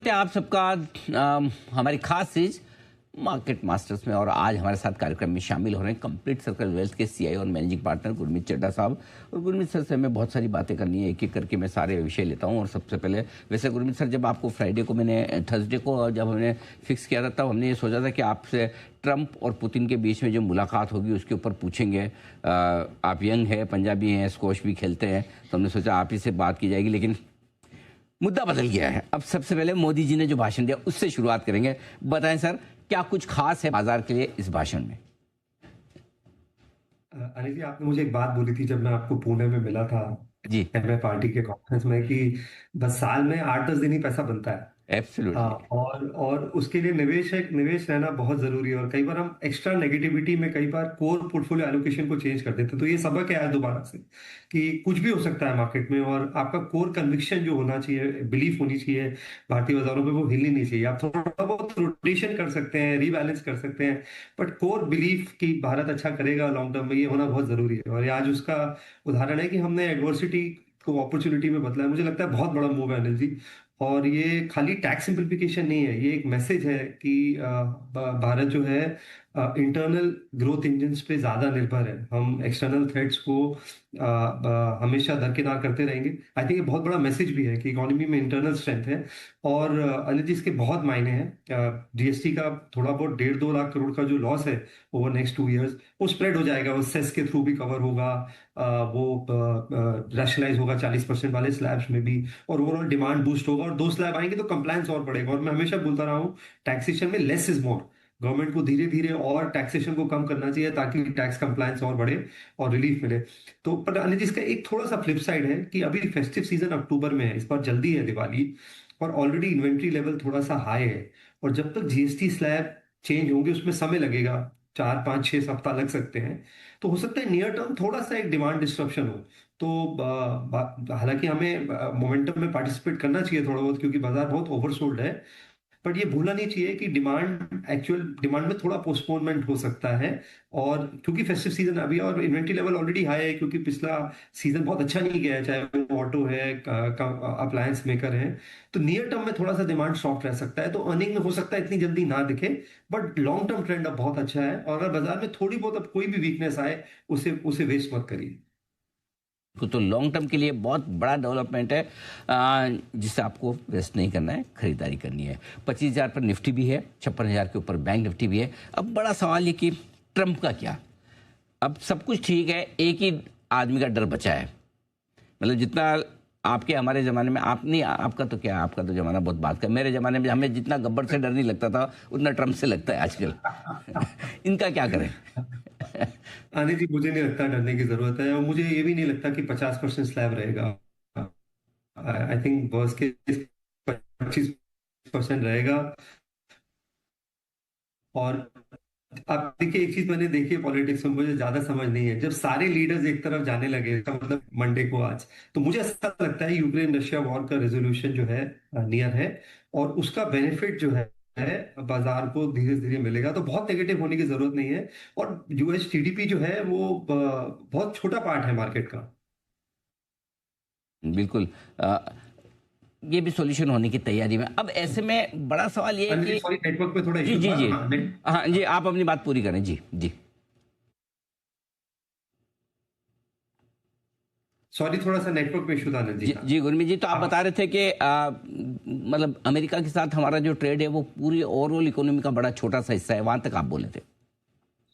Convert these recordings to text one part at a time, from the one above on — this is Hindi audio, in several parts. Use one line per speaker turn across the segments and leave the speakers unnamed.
आप सबका हमारी खास चीज मार्केट मास्टर्स में। और आज हमारे साथ कार्यक्रम में शामिल हो रहे हैं कंप्लीट सर्कल वेल्थ के सीईओ और मैनेजिंग पार्टनर गुरमीत चड्ढा साहब। और गुरमीत सर से हमें बहुत सारी बातें करनी है, एक एक करके मैं सारे विषय लेता हूं। और सबसे पहले वैसे गुरमीत सर, जब आपको फ्राइडे को थर्सडे को जब हमने फिक्स किया था, तब हमने ये सोचा था कि आपसे ट्रंप और पुतिन के बीच में जो मुलाकात होगी उसके ऊपर पूछेंगे। आप यंग है, पंजाबी हैं, स्क्वॉश भी खेलते हैं, तो हमने सोचा आप ही से बात की जाएगी। लेकिन मुद्दा बदल गया है। अब सबसे पहले मोदी जी ने जो भाषण दिया उससे शुरुआत करेंगे। बताएं सर, क्या कुछ खास है बाजार के लिए इस भाषण में?
अनिल जी, आपने मुझे एक बात बोली थी जब मैं आपको पुणे में मिला था
जी,
एमए पार्टी के कॉन्फ्रेंस में कि बस साल में 8-10 दिन ही पैसा बनता है।
एब्सोल्युटली।
और उसके लिए निवेश रहना बहुत जरूरी है। और कई बार हम एक्स्ट्रा नेगेटिविटी में कई बार कोर पोर्टफोलियो एलोकेशन को चेंज कर देते हैं। तो ये सबक है आज दोबारा से कि कुछ भी हो सकता है मार्केट में, और आपका कोर कन्विक्शन जो होना चाहिए, बिलीफ होनी चाहिए भारतीय बाजारों में, वो हिलनी नहीं चाहिए। आप थोड़ा बहुत रोटेशन कर सकते हैं, रीबैलेंस कर सकते हैं, बट कोर बिलीफ कि भारत अच्छा करेगा लॉन्ग टर्म में, ये होना बहुत जरूरी है। और ये आज उसका उदाहरण है कि हमने एडवर्सिटी को अपॉर्चुनिटी में बदला है। मुझे लगता है बहुत बड़ा मूव है अनिल जी। और ये खाली टैक्स सिंप्लीफिकेशन नहीं है, ये एक मैसेज है कि भारत जो है इंटरनल ग्रोथ इंजन्स पे ज्यादा निर्भर है। हम एक्सटर्नल थ्रेट्स को हमेशा दरकिनार करते रहेंगे। आई थिंक ये बहुत बड़ा मैसेज भी है कि इकोनॉमी में इंटरनल स्ट्रेंथ है। और अनिल जी, इसके बहुत मायने हैं। जीएसटी का थोड़ा बहुत 1.5-2 लाख करोड़ का जो लॉस है ओवर नेक्स्ट 2 इयर्स, वो स्प्रेड हो जाएगा, वो सेस के थ्रू भी कवर होगा। वो रैशनलाइज होगा 40% वाले स्लैब्स में भी, और ओवरऑल डिमांड बूस्ट होगा। और 2 स्लैब आएंगे तो कंप्लायंस और बढ़ेगा। और मैं हमेशा बोलता रहा हूँ, टैक्सेशन में लेस इज मोर। गवर्नमेंट को धीरे धीरे और टैक्सेशन को कम करना चाहिए ताकि टैक्स कंप्लायंस और बढ़े और रिलीफ मिले। तो पर अनिल जी, इसका एक थोड़ा सा फ्लिप साइड है कि अभी फेस्टिव सीजन अक्टूबर में है, इस बार जल्दी है दिवाली, और ऑलरेडी इन्वेंट्री लेवल थोड़ा सा हाई है। और जब तक जीएसटी स्लैब चेंज होंगे उसमें समय लगेगा, 4-5-6 सप्ताह लग सकते हैं। तो हो सकता है नियर टर्म थोड़ा सा एक डिमांड डिस्ट्रप्शन हो। तो हालांकि हमें मोमेंटम में पार्टिसिपेट करना चाहिए थोड़ा बहुत, क्योंकि बाजार बहुत ओवरसोल्ड है। बट ये भूलना नहीं चाहिए कि एक्चुअल डिमांड में थोड़ा पोस्टपोनमेंट हो सकता है। और क्योंकि फेस्टिव सीजन अभी है और इन्वेंट्री लेवल ऑलरेडी हाई है, क्योंकि पिछला सीजन बहुत अच्छा नहीं गया है, चाहे वो ऑटो है, अप्लायंस मेकर है। तो नियर टर्म में थोड़ा सा डिमांड सॉफ्ट रह सकता है, तो अर्निंग में हो सकता है इतनी जल्दी ना दिखे। बट लॉन्ग टर्म ट्रेंड अब बहुत अच्छा है, और अगर बाजार में थोड़ी बहुत अब कोई भी वीकनेस आए, उसे उसे वेस्ट मत करिए।
तो लॉन्ग टर्म के लिए बहुत बड़ा डेवलपमेंट है, जिससे आपको वेस्ट नहीं करना है, खरीदारी करनी है। 25,000 पर निफ्टी भी है, 56,000 के ऊपर बैंक निफ्टी भी है। अब बड़ा सवाल ये कि ट्रंप का क्या? अब सब कुछ ठीक है, एक ही आदमी का डर बचा है। मतलब जितना आपके हमारे ज़माने में, आप नहीं, आपका तो क्या, आपका तो ज़माना बहुत बात का। मेरे ज़माने में हमें जितना गब्बर से डर नहीं लगता था, उतना ट्रंप से लगता है आजकल। इनका क्या करें?
आने जी, मुझे नहीं लगता डरने की जरूरत है, और मुझे ये भी नहीं लगता कि 50% स्लैब रहेगा। आई थिंक वर्स्ट केस 25% रहेगा। और आप देखिए, एक चीज मैंने देखी है पॉलिटिक्स में, मुझे ज्यादा समझ नहीं है, जब सारे लीडर्स एक तरफ जाने लगे, इसका मतलब मंडे को आज, तो मुझे ऐसा लगता है यूक्रेन रशिया वॉर का रेजोल्यूशन जो है नियर है, और उसका बेनिफिट जो है बाजार को धीरे धीरे मिलेगा। तो बहुत नेगेटिव होने की जरूरत नहीं है। और यूएस जीडीपी जो है वो बहुत छोटा पार्ट है मार्केट का।
बिल्कुल। ये भी सॉल्यूशन होने की तैयारी में। अब ऐसे में बड़ा सवाल ये है
अनिल जी,
कि
सॉरी, नेटवर्क पे थोड़ा
जी
इशू
जी
था।
जी,
हाँ,
हाँ जी, आप अपनी बात पूरी करें। जी जी।
सॉरी, थोड़ा सा नेटवर्क में इशू था अनिल जी।
जी
हाँ।
जी गुरमीत जी, तो आप बता
आप
रहे थे कि मतलब अमेरिका के साथ हमारा जो ट्रेड है वो पूरी ओवरऑल इकोनॉमी का बड़ा छोटा सा हिस्सा है, वहां तक आप बोले थे।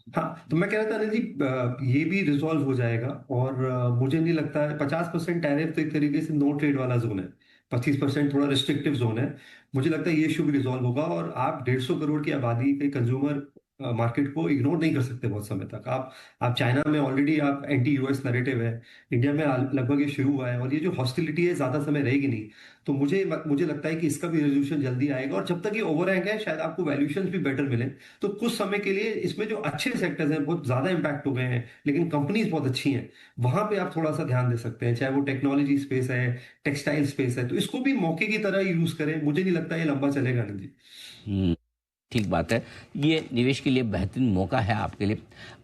हाँ, तो मैं कह रहा था अनिल जी, ये भी रिजॉल्व हो जाएगा। और मुझे नहीं लगता है 50% टैरिफ तो एक तरीके से नो ट्रेड वाला जोन है, 25% थोड़ा रिस्ट्रिक्टिव जोन है। मुझे लगता है ये इशू भी रिजॉल्व होगा, और आप 150 करोड़ की आबादी के कंज्यूमर मार्केट को इग्नोर नहीं कर सकते बहुत समय तक। आप चाइना में ऑलरेडी आप एंटी यूएस नैरेटिव है, इंडिया में लगभग ये शुरू हुआ है, और ये जो हॉस्टिलिटी है ज्यादा समय रहेगी नहीं। तो मुझे मुझे लगता है कि इसका भी रेजोल्यूशन जल्दी आएगा, और जब तक ये ओवरहैंग है शायद आपको वैल्यूएशंस भी बेटर मिले। तो कुछ समय के लिए इसमें जो अच्छे सेक्टर्स हैं बहुत ज्यादा इंपैक्ट हो गए हैं, लेकिन कंपनीज बहुत अच्छी हैं, वहां पे आप थोड़ा सा ध्यान दे सकते हैं। चाहे वो टेक्नोलॉजी स्पेस है, टेक्सटाइल स्पेस है, तो इसको भी मौके की तरह यूज करें। मुझे नहीं लगता ये लंबा चलेगा नहीं जी।
हम्म, ठीक बात है। ये निवेश के लिए बेहतरीन मौका है आपके लिए।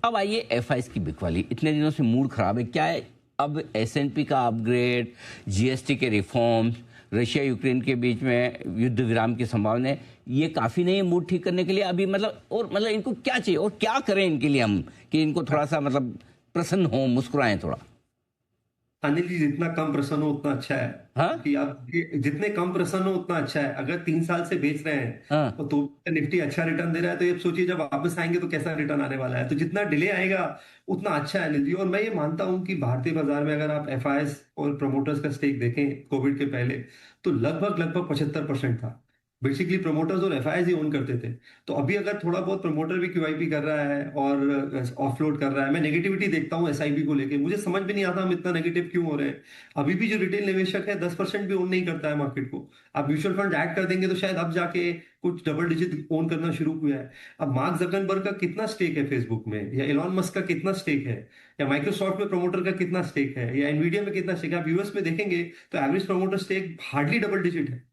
अब आइए एफआईएस की बिकवाली। इतने दिनों से मूड खराब है, क्या है? अब एसएनपी का अपग्रेड, जीएसटी के रिफॉर्म्स, रशिया यूक्रेन के बीच में युद्ध विराम की संभावना है, ये काफी नहीं है मूड ठीक करने के लिए अभी? मतलब इनको क्या चाहिए और क्या करें इनके लिए हम कि इनको थोड़ा सा मतलब प्रसन्न हो, मुस्कुराएं थोड़ा?
अनिल जी, जितना कम प्रसन्न हो उतना अच्छा है।
हाँ
कि आप जितने कम प्रसन्न हो उतना अच्छा है। अगर 3 साल से बेच रहे हैं
हाँ।
और तो निफ्टी अच्छा रिटर्न दे रहा है, तो ये सोचिए जब वापस आएंगे तो कैसा रिटर्न आने वाला है। तो जितना डिले आएगा उतना अच्छा है अनिल जी। और मैं ये मानता हूं कि भारतीय बाजार में अगर आप एफआईएस और प्रमोटर्स का स्टेक देखें कोविड के पहले, तो लगभग लगभग 75% था। बेसिकली प्रमोटर्स और एफआईएस ही ओन करते थे। तो अभी अगर थोड़ा बहुत प्रमोटर भी क्यूआईपी कर रहा है और ऑफलोड कर रहा है, मैं नेगेटिविटी देखता हूँ एसआईपी को लेके, मुझे समझ में नहीं आता हम इतना नेगेटिव क्यों हो रहे हैं। अभी भी जो रिटेल निवेशक है 10% भी ओन नहीं करता है मार्केट को। आप म्यूचुअल फंड ऐड कर देंगे तो शायद अब जाके कुछ डबल डिजिट ओन करना शुरू हुआ है। अब मार्क जकरबर्ग का कितना स्टेक है फेसबुक में, या इलॉन मस्क का कितना स्टेक है, या माइक्रोसॉफ्ट में प्रमोटर का कितना स्टेक है, या एनवीडिया में कितना स्टेक है? आप यूएस में देखेंगे तो average promoter stake hardly double digit है।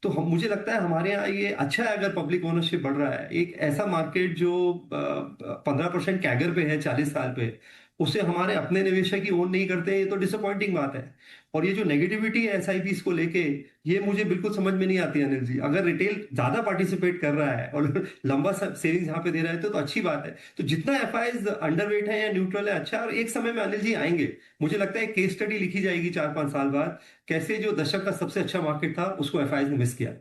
तो हम मुझे लगता है हमारे यहाँ ये अच्छा है अगर पब्लिक ओनरशिप बढ़ रहा है। एक ऐसा मार्केट जो 15% कैगर पे है 40 साल पे, उसे हमारे अपने निवेशक ही ओन नहीं करते, ये तो डिसअपॉइंटिंग बात है। और ये जो नेगेटिविटी है एसआईपीस को लेके, ये मुझे बिल्कुल समझ में नहीं आती अनिल जी। अगर रिटेल ज्यादा पार्टिसिपेट कर रहा है और लंबा सेविंग्स यहाँ पे दे रहा है तो अच्छी बात है। तो जितना एफआईआईज अंडरवेट है या न्यूट्रल है, अच्छा है। और एक समय में अनिल जी आएंगे, मुझे लगता है केस स्टडी लिखी जाएगी 4-5 साल बाद, कैसे जो दशक का सबसे अच्छा मार्केट था उसको एफआईआईज ने मिस किया।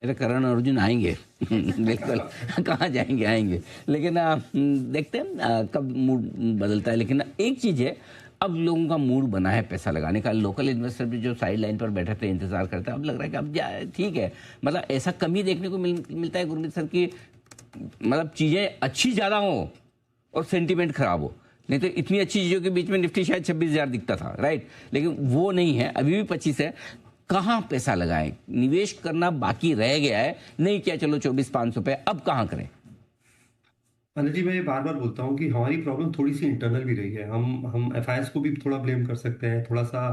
मेरे करण अर्जुन आएंगे बिल्कुल। कहाँ जाएंगे, आएंगे। लेकिन देखते हैं कब मूड बदलता है। लेकिन एक चीज है, अब लोगों का मूड बना है पैसा लगाने का। लोकल इन्वेस्टर भी जो साइड लाइन पर बैठे थे, इंतजार करते हैं, अब लग रहा है कि अब ठीक है। मतलब ऐसा कमी देखने को मिलता है गुरमीत सर की, मतलब चीजें अच्छी ज्यादा हो और सेंटीमेंट खराब हो। नहीं तो इतनी अच्छी चीजों के बीच में निफ्टी शायद 26,000 दिखता था, राइट? लेकिन वो नहीं है, अभी भी 25 है। कहाँ पैसा लगाएं? निवेश करना बाकी रह गया है, नहीं क्या चलो 24,500 पे, अब कहाँ करें?
अनिल जी, मैं ये बार बार बोलता हूँ कि हमारी प्रॉब्लम थोड़ी सी इंटरनल भी रही है। हम एफआईएस को भी थोड़ा ब्लेम कर सकते हैं। थोड़ा सा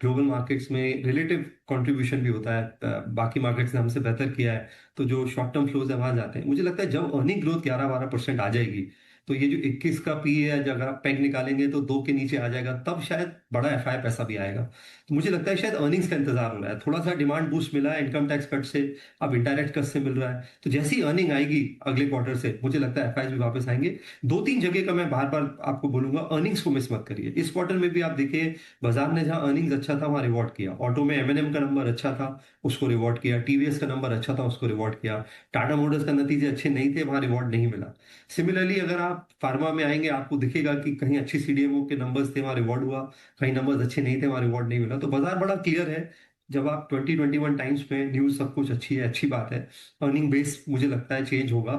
ग्लोबल मार्केट्स में रिलेटिव कंट्रीब्यूशन भी होता है। बाकी मार्केट्स ने हमसे बेहतर किया है, तो जो शॉर्ट टर्म फ्लोज है वहां जाते हैं। मुझे लगता है जब अर्निंग ग्रोथ 11-12% आ जाएगी, तो ये जो 21 का पी है, अगर आप पैग निकालेंगे तो 2 के नीचे आ जाएगा, तब शायद बड़ा एफआई पैसा भी आएगा। तो मुझे लगता है शायद अर्निंग्स का इंतजार हो रहा है। थोड़ा सा डिमांड बूस्ट मिला है इनकम टैक्स कट से, अब इंडायरेक्ट कट से मिल रहा है। तो जैसी अर्निंग आएगी अगले क्वार्टर से, मुझे लगता है एफआई भी वापस आएंगे। 2-3 जगह का मैं बार बार आपको बोलूंगा, अर्निंग्स को मिस मत करिए। इस क्वार्टर में भी आप देखिए, बाजार ने जहां अर्निंग्स अच्छा था वहां रिवॉर्ड किया। ऑटो में एमएनएम का नंबर अच्छा था, उसको रिवॉर्ड किया। टीवीएस का नंबर अच्छा था, उसको रिवॉर्ड किया। टाटा मोटर्स का नतीजे अच्छे नहीं थे, वहां रिवॉर्ड नहीं मिला। सिमिलरली अगर आप फार्मा में आएंगे, आपको दिखेगा कि कहीं अच्छी सीडीएमओ के नंबर्स थे, वहां रिवॉर्ड हुआ, कहीं नंबर्स अच्छे नहीं थे, वहां रिवॉर्ड नहीं मिला। तो बाजार बड़ा क्लियर है। जब आप 20-21 टाइम्स में न्यूज सब कुछ अच्छी है, अच्छी बात है। अर्निंग बेस मुझे लगता है चेंज होगा।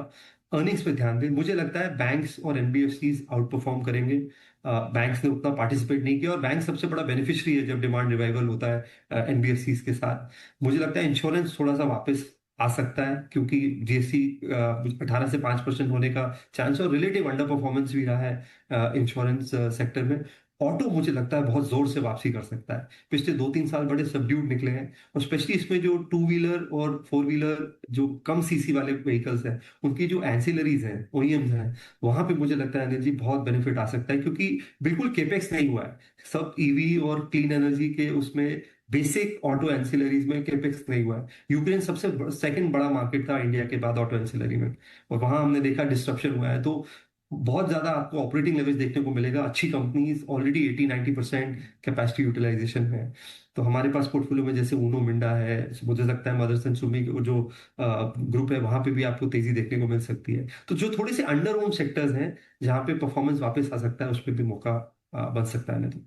अर्निंग्स पे ध्यान दें। मुझे लगता है बैंक्स और एनबीएफसीज आउट परफॉर्म करेंगे। बैंक्स ने उतना पार्टिसिपेट नहीं किया, और बैंक सबसे बड़ा बेनिफिशियरी है जब डिमांड रिवाइवल होता है एनबीएफसीज के साथ। मुझे लगता है इंश्योरेंस थोड़ा सा वापस आ सकता है, क्योंकि जीएसटी 18 से 5% होने का चांस, और रिलेटिव अंडर परफॉर्मेंस भी रहा है इंश्योरेंस सेक्टर में। ऑटो मुझे लगता है बहुत जोर से वापसी कर सकता है। पिछले 2-3 साल बड़े सबड्यूड निकले हैं, और स्पेशली इसमें जो 2 व्हीलर और 4 व्हीलर जो कम सीसी वाले व्हीकल्स हैं, उनकी जो एंसिलरीज हैं, ओईएम्स हैं, वहां पे मुझे लगता है एनर्जी बहुत बेनिफिट आ सकता है। क्योंकि बिल्कुल केपेक्स नहीं हुआ है, सब ईवी और क्लीन एनर्जी के उसमें बेसिक ऑटो एंसिलरीज में केपेक्स नहीं हुआ है। यूक्रेन सबसे सेकंड बड़ा मार्केट था इंडिया के बाद ऑटो एंसिलरी में, और वहां हमने देखा डिस्ट्रप्शन हुआ है। तो बहुत ज्यादा आपको ऑपरेटिंग लेवरेज देखने को मिलेगा। अच्छी कंपनीज ऑलरेडी 80-90% कैपेसिटी यूटिलाइजेशन है। तो हमारे पास पोर्टफोलियो में जैसे ऊनो मिंडा है, मुझे लगता है मदरसन सुमी जो ग्रुप है, वहां पे भी आपको तेजी देखने को मिल सकती है। तो जो थोड़े से अंडर ओन सेक्टर्स हैं जहां पे परफॉर्मेंस वापस आ सकता है, उस पर भी मौका बन सकता है। नहीं तो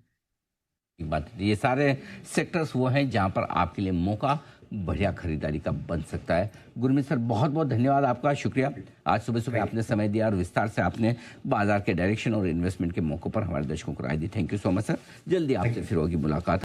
एक बात, ये सारे सेक्टर्स वो हैं जहां पर आपके लिए मौका बढ़िया खरीदारी का बन सकता है। गुरमीत सर, बहुत बहुत धन्यवाद आपका, शुक्रिया। आज सुबह सुबह आपने समय दिया और विस्तार से आपने बाजार के डायरेक्शन और इन्वेस्टमेंट के मौकों पर हमारे दर्शकों को राय दी। Thank you so much sir. जल्दी आपसे फिर होगी मुलाकात।